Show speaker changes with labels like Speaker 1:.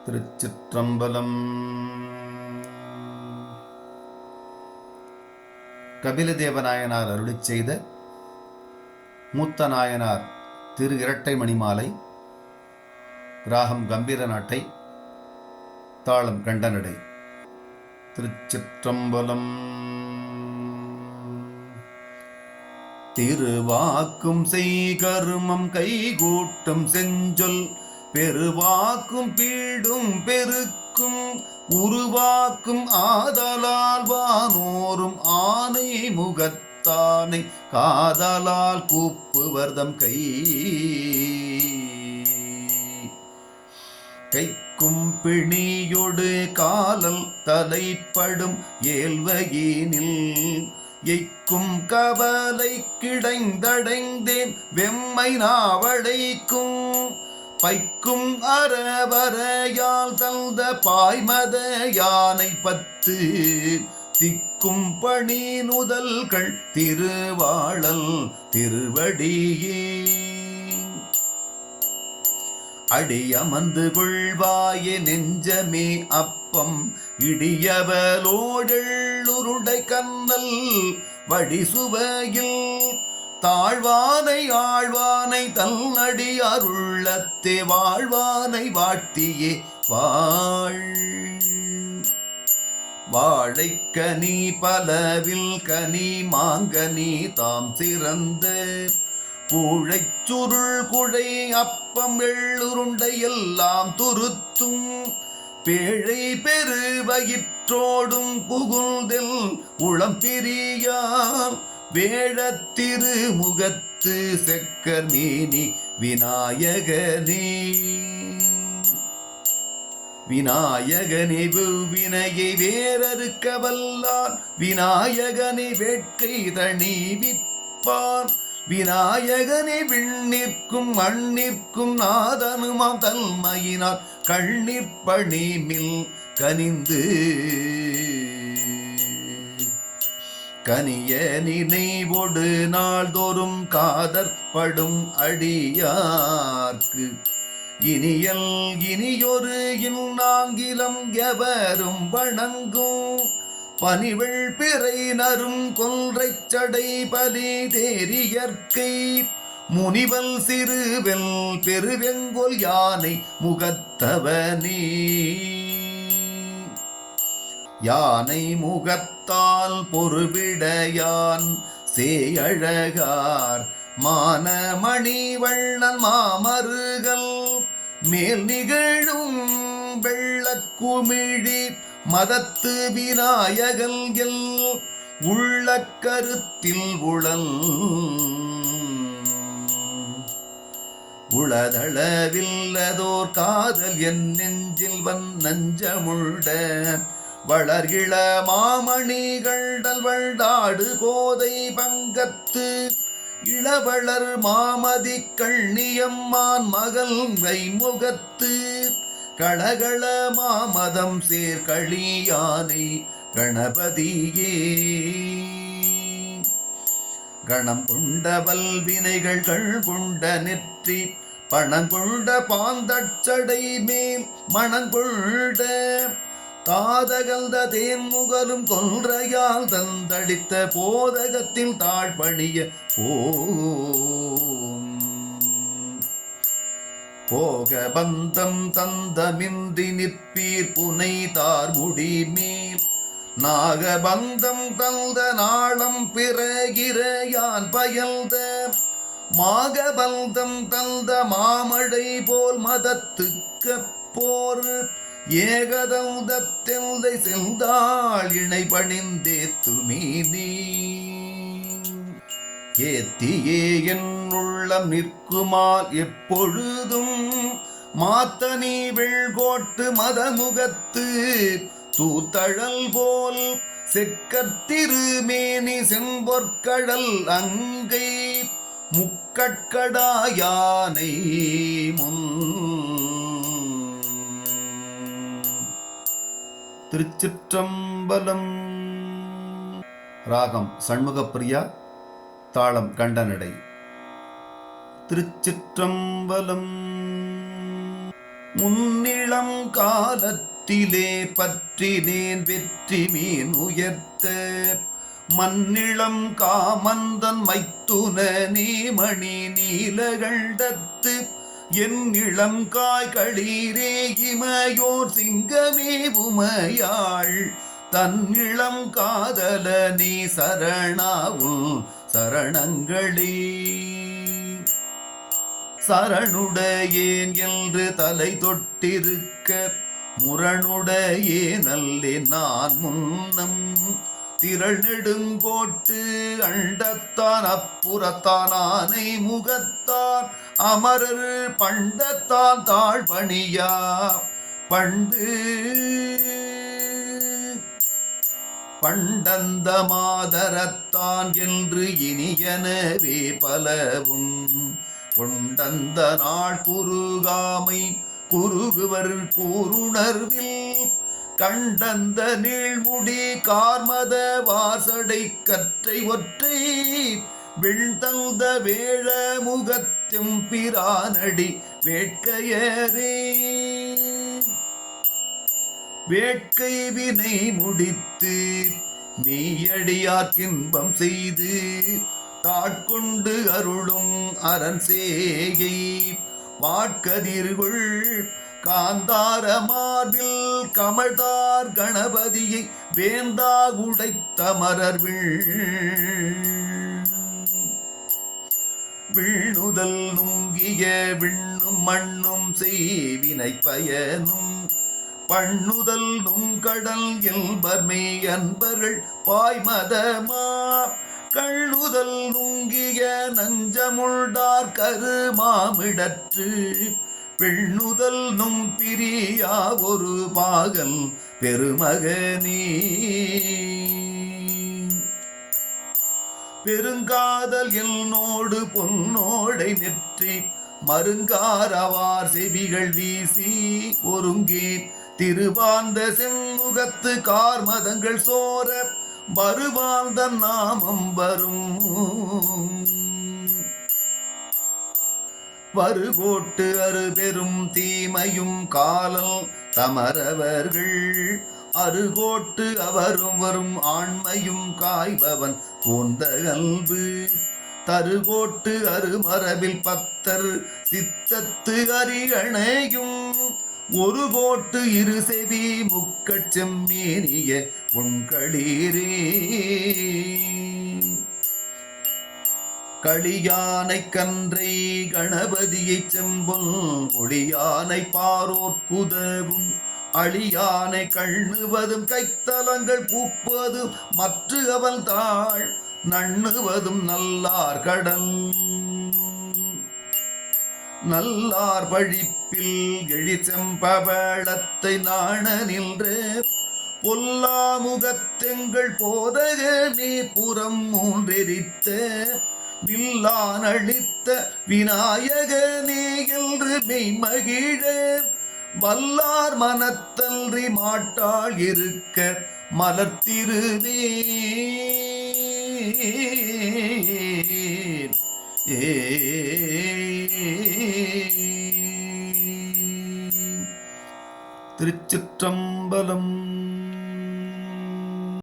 Speaker 1: திருச்சிற்றம்பலம். கபிலதேவநாயனார் அருளிச் செய்த மூத்த நாயனார் திரு இரட்டை மணிமாலை. ராகம் கம்பீர நாட்டை, தாளம் கண்டனடை. திருச்சிற்றம்பலம். திருவாக்கும் செய்கருமம் கைகூட்டும் செஞ்சொல் பெருவாக்கும் பீடும் பெருக்கும் உருவாக்கும் ஆதலால் வானோரும் ஆனை முகத்தானை காதலால் கூப்புவர்தம் கைக்கும் பிணியொடு காலல் தலைப்படும் ஏல்வகினில் எய்க்கும் கவலை கிடைந்தடைந்தேன் வெம்மை நாவடைக்கும் பைக்கும் அறவரையால் தந்த பாய்மத யானை 10 திக்கும் பணி நுதல்கள் திருவாழல் திருவடியே அடியமர்ந்து கொள்வாயே நெஞ்சமே அப்பம் இடியவலோடெள்ளுருடை கண்ணல் வடிசுவையில் தாழ்வானை ஆழ்வானை தன்னடி அருள்ளத்தே வாழ்வானை வாட்டியே வாழைக்கனி பலவில் கனி மாங்கனி தாம் சிறந்த கூழைச் சுருள் குழை அப்பம் எள்ளுருண்டை எல்லாம் துருத்தும் பேழை பெரு வயிற்றோடும் புகுந்தில் உளம் பிரியாம் வேழத்திரு முகத்து செக்கர் மேனி விநாயகனே விநாயகனே வினையை வேறறுக்க வல்லான் விநாயகனே வேட்கை தணிவிப்பான் விநாயகனே விண்ணிற்கும் மண்ணிற்கும் நாதனுமாம் தன்மையினார் கண்ணிற்பணிமில் கனிந்து கனிய நினைவொடு நாள்தோறும் காதற்படும் அடியார்க்கு இனியல் இனியொரு இன்னாங்கிலம் எவரும் வணங்கும் பனிவெள் பிறை நரும் கொன்றைச் சடை பலி தேரியற்கை முனிவல் சிறுவெல் பெருவெங்கொல் யானை முகத்தவனே யானை முகத்தால் பொறுவிடையான் சேயழகார் மானமணி வள்ளல் மாமருகல் மேல் நிகழும் வெள்ளக்குமிழி மதத்து விநாயகல் எல் உள்ள கருத்தில் உளதளவில்லதோர் காதல் என் நெஞ்சில் நஞ்சமுள்ள வளர்கிள மாமணிகள் வள்ளாடு கோதை பங்கத்து இளவளர் மாமதி கண்ணியம்மான் மகள் வைமுகத்து களகள மாமதம் சேர்களியானை கணபதியே கணம் கொண்ட வல்வினைகள் கொண்ட நெற்றி பணங்கொண்ட பாந்தச்சடை மேல் மணங்கொண்ட தாதகல்த தேன்முகலும் கொன்றையால் தந்தளித்த போதகத்தில் தாழ்பணிய போக பந்தம் தந்தமின்றி நிற்பீர் புனை தார்முடி மேல் நாகபந்தம் தந்த நாளம் பிறகிறையான் பயல்த மாகபந்தம் தந்த மாமழை போல் மதத்துக்கு போர் ஏகதந்தெந்தை செந்தாள் இணை பணிந்தேத்து மீதி ஏத்தியே என் உள்ளம் நிற்குமால் எப்பொழுதும் மாத்தனி வெள்கோட்டு மதமுகத்து தூத்தழல் போல் செக்கத்திருமேனி செம்பொற்கடல் அங்கை முக்கட்கடாயானை முன். திருச்சிற்றம்பலம். ராகம் சண்முகப்பிரியா, தாளம் கண்டனடை. திருச்சிற்றம்பலம். முன்னிளம் காலத்திலே பற்றினேன் வெற்றி மீன் உயர்த்த மன்னிளம் காமந்தன் மைத்துன நீமணி நீலகண்டத்து என் இளம் காய்களீரே இமையோர் சிங்கமே உமையாள் தன்னிளம் காதல நீ சரணாவும் சரணங்களே சரணுடையேன் என்று தலை தொட்டிருக்க முரணுடையே நல்லே நான் முன்னம் திரள் நெடுங்கோட்டு அண்டத்தான் அப்புறத்தான் ஆனை முகத்தான் அமரர் பண்டத்தான் தாழ்பணியா பண்டு பண்டந்த மாதரத்தான் என்று இனியனவே பலவும் கொண்டந்த நாள் குறுகாமை குறுகுவர் கூருணர்வில் கண்டந்த நீழ்முடி கார்மத வாசடை கற்றை ஒற்றை விண்தந்த வேழ முகத்தும் பிரானடி வேட்கையரே வேட்கை வினை முடித்து மெய்யடியார் இன்பம் செய்து தாட்கொண்டு அருளும் அரண் சேயை வாட்கதிர்கள் காந்தார மார்பில் கமழ்தார் கணபதியை வேந்தா உடைத்த மரர்விள் விண்ணுதல் நுங்கிய விண்ணும் மண்ணும் செய்வினை பயனும் பண்ணுதல் நுங்கடல் எல்பர்மை அன்பர்கள் பாய்மதமா கள்ளுதல் நுங்கிய நஞ்சமுள்டார் கருமாமிடற்று பெண்ணுதல் நும் பிரியா ஒரு பாகல் பெருமகனே பெருங்காதல் என்னோடு பொன்னோடை நெற்றி மருங்காரவார் செவிகள் வீசி ஒருங்கே திருவார்ந்த செம்முகத்து கார்மதங்கள் சோர வருவார்ந்த நாமம் வரும் வருகோட்டு அருபெரும் தீமையும் காலல் தமரவர்கள் அருகோட்டு அவரும் வரும் ஆண்மையும் காய்பவன் போந்த கல்வு தருகோட்டு அருமரபில் பத்தர் சித்தத்து அரியணையும் ஒரு கோட்டு இரு செவி முக்கச் செம்மேனிய உண்களீரே களியானை கன்றை கணபதியை செம்பொல் ஒளியானை பாரோர்க்குதவும் அழியானை கண்ணுவதும் கைத்தலங்கள் பூப்பதும் மற்ற அவள் தாழ் நண்ணுவதும் நல்லார் கடல் நல்லார் பழிப்பில் எழிசெம்பவளத்தை நாண நின்ற பொல்லாமுகத்தெங்கள் போதகனே புறம் மூன்றெரித்த வில்லான் அளித்த விநாயகனே என்று மெய்மகிழ வல்லார் மனத்தல்றி மாட்டாள் இருக்க மலர்த்திருவே திருச்சிற்றம்பலம்.